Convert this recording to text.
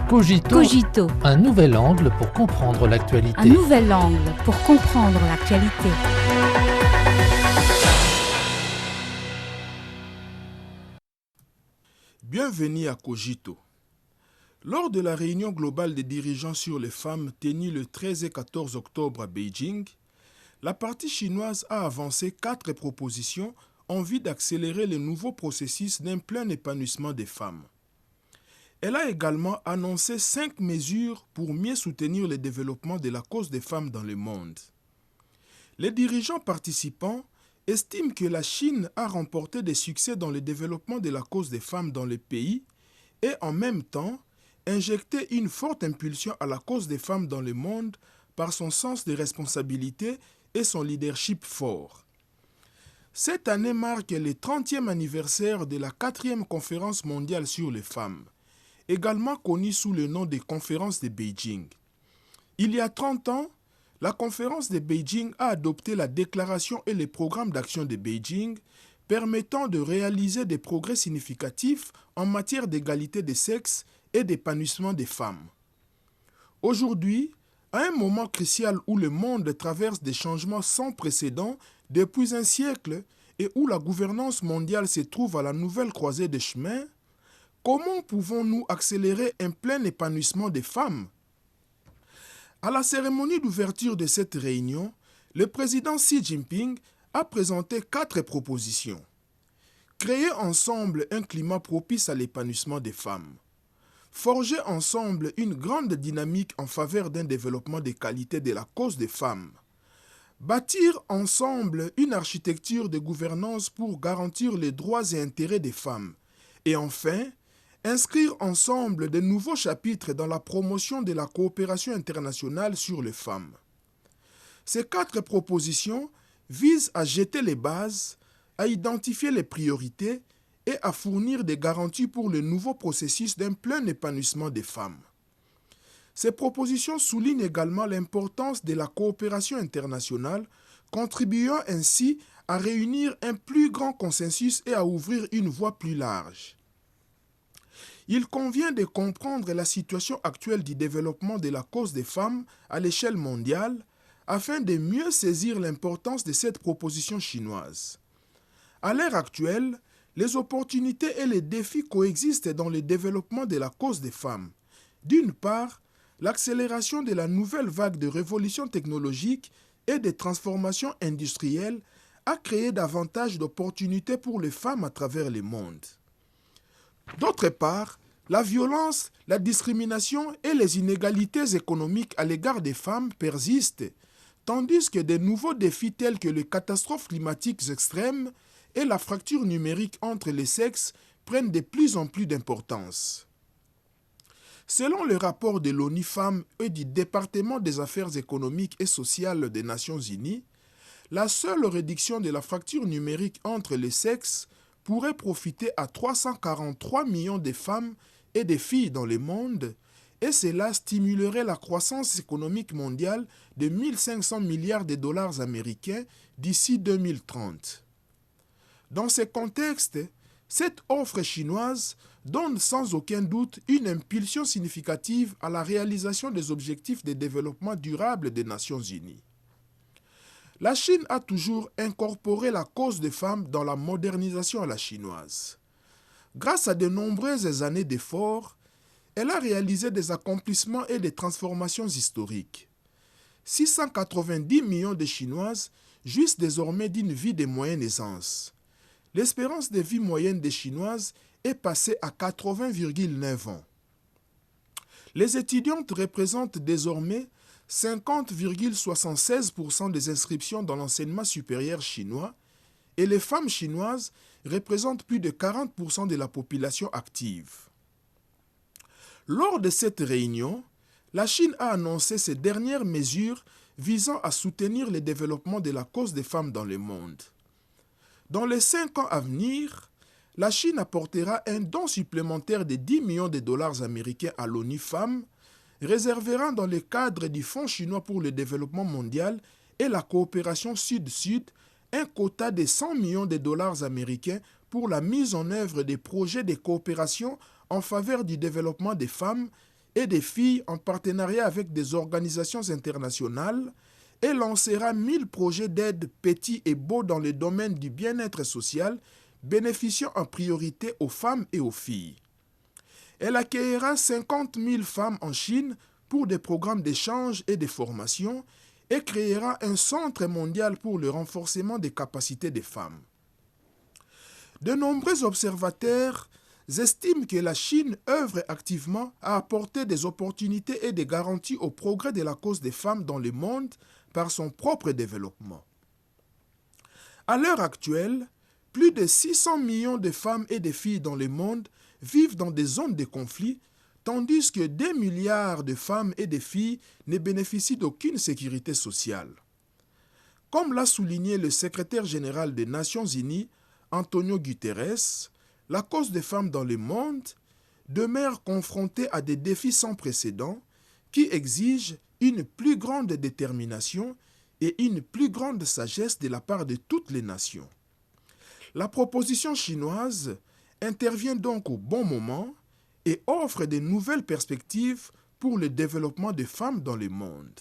Cogito, Cogito, un nouvel angle pour comprendre l'actualité. un nouvel angle pour comprendre l'actualité. Bienvenue à Cogito. Lors de la réunion globale des dirigeants sur les femmes tenue le 13 et 14 octobre à Beijing, la partie chinoise a avancé 4 propositions en vue d'accélérer le nouveau processus d'un plein épanouissement des femmes. Elle a également annoncé 5 mesures pour mieux soutenir le développement de la cause des femmes dans le monde. Les dirigeants participants estiment que la Chine a remporté des succès dans le développement de la cause des femmes dans le pays et en même temps injecté une forte impulsion à la cause des femmes dans le monde par son sens de responsabilité et son leadership fort. Cette année marque le 30e anniversaire de la 4e conférence mondiale sur les femmes, également connue sous le nom de conférence de Beijing. Il y a 30 ans, la conférence de Beijing a adopté la déclaration et les programmes d'action de Beijing permettant de réaliser des progrès significatifs en matière d'égalité des sexes et d'épanouissement des femmes. Aujourd'hui, à un moment crucial où le monde traverse des changements sans précédent depuis un siècle et où la gouvernance mondiale se trouve à la nouvelle croisée des chemins, comment pouvons-nous accélérer un plein épanouissement des femmes? À la cérémonie d'ouverture de cette réunion, le président Xi Jinping a présenté 4 propositions. Créer ensemble un climat propice à l'épanouissement des femmes. Forger ensemble une grande dynamique en faveur d'un développement de qualité de la cause des femmes. Bâtir ensemble une architecture de gouvernance pour garantir les droits et intérêts des femmes. Et enfin, inscrire ensemble de nouveaux chapitres dans la promotion de la coopération internationale sur les femmes. Ces 4 propositions visent à jeter les bases, à identifier les priorités et à fournir des garanties pour le nouveau processus d'un plein épanouissement des femmes. Ces propositions soulignent également l'importance de la coopération internationale, contribuant ainsi à réunir un plus grand consensus et à ouvrir une voie plus large. Il convient de comprendre la situation actuelle du développement de la cause des femmes à l'échelle mondiale afin de mieux saisir l'importance de cette proposition chinoise. À l'ère actuelle, les opportunités et les défis coexistent dans le développement de la cause des femmes. D'une part, l'accélération de la nouvelle vague de révolution technologique et de transformations industrielles a créé davantage d'opportunités pour les femmes à travers le monde. D'autre part, la violence, la discrimination et les inégalités économiques à l'égard des femmes persistent, tandis que de nouveaux défis tels que les catastrophes climatiques extrêmes et la fracture numérique entre les sexes prennent de plus en plus d'importance. Selon le rapport de l'ONU Femmes et du département des affaires économiques et sociales des Nations Unies, la seule réduction de la fracture numérique entre les sexes pourrait profiter à 343 millions de femmes et de filles dans le monde, et cela stimulerait la croissance économique mondiale de 1 500 milliards de dollars américains d'ici 2030. Dans ce contexte, cette offre chinoise donne sans aucun doute une impulsion significative à la réalisation des objectifs de développement durable des Nations Unies. La Chine a toujours incorporé la cause des femmes dans la modernisation à la chinoise. Grâce à de nombreuses années d'efforts, elle a réalisé des accomplissements et des transformations historiques. 690 millions de Chinoises jouissent désormais d'une vie de moyenne aisance. L'espérance de vie moyenne des Chinoises est passée à 80,9 ans. Les étudiantes représentent désormais 50,76% des inscriptions dans l'enseignement supérieur chinois et les femmes chinoises représentent plus de 40% de la population active. Lors de cette réunion, la Chine a annoncé ces dernières mesures visant à soutenir le développement de la cause des femmes dans le monde. Dans les 5 ans à venir, la Chine apportera un don supplémentaire de 10 millions de dollars américains à l'ONU Femmes, réservera dans le cadre du Fonds chinois pour le développement mondial et la coopération Sud-Sud un quota de 100 millions de dollars américains pour la mise en œuvre des projets de coopération en faveur du développement des femmes et des filles en partenariat avec des organisations internationales et lancera 1000 projets d'aide petits et beaux dans le domaine du bien-être social, bénéficiant en priorité aux femmes et aux filles. Elle accueillera 50 000 femmes en Chine pour des programmes d'échange et de formation et créera un centre mondial pour le renforcement des capacités des femmes. De nombreux observateurs estiment que la Chine œuvre activement à apporter des opportunités et des garanties au progrès de la cause des femmes dans le monde par son propre développement. À l'heure actuelle, plus de 600 millions de femmes et de filles dans le monde vivent dans des zones de conflit, tandis que 2 milliards de femmes et de filles ne bénéficient d'aucune sécurité sociale. Comme l'a souligné le secrétaire général des Nations Unies, Antonio Guterres, la cause des femmes dans le monde demeure confrontée à des défis sans précédent qui exigent une plus grande détermination et une plus grande sagesse de la part de toutes les nations. La proposition chinoise intervient donc au bon moment et offre de nouvelles perspectives pour le développement des femmes dans le monde.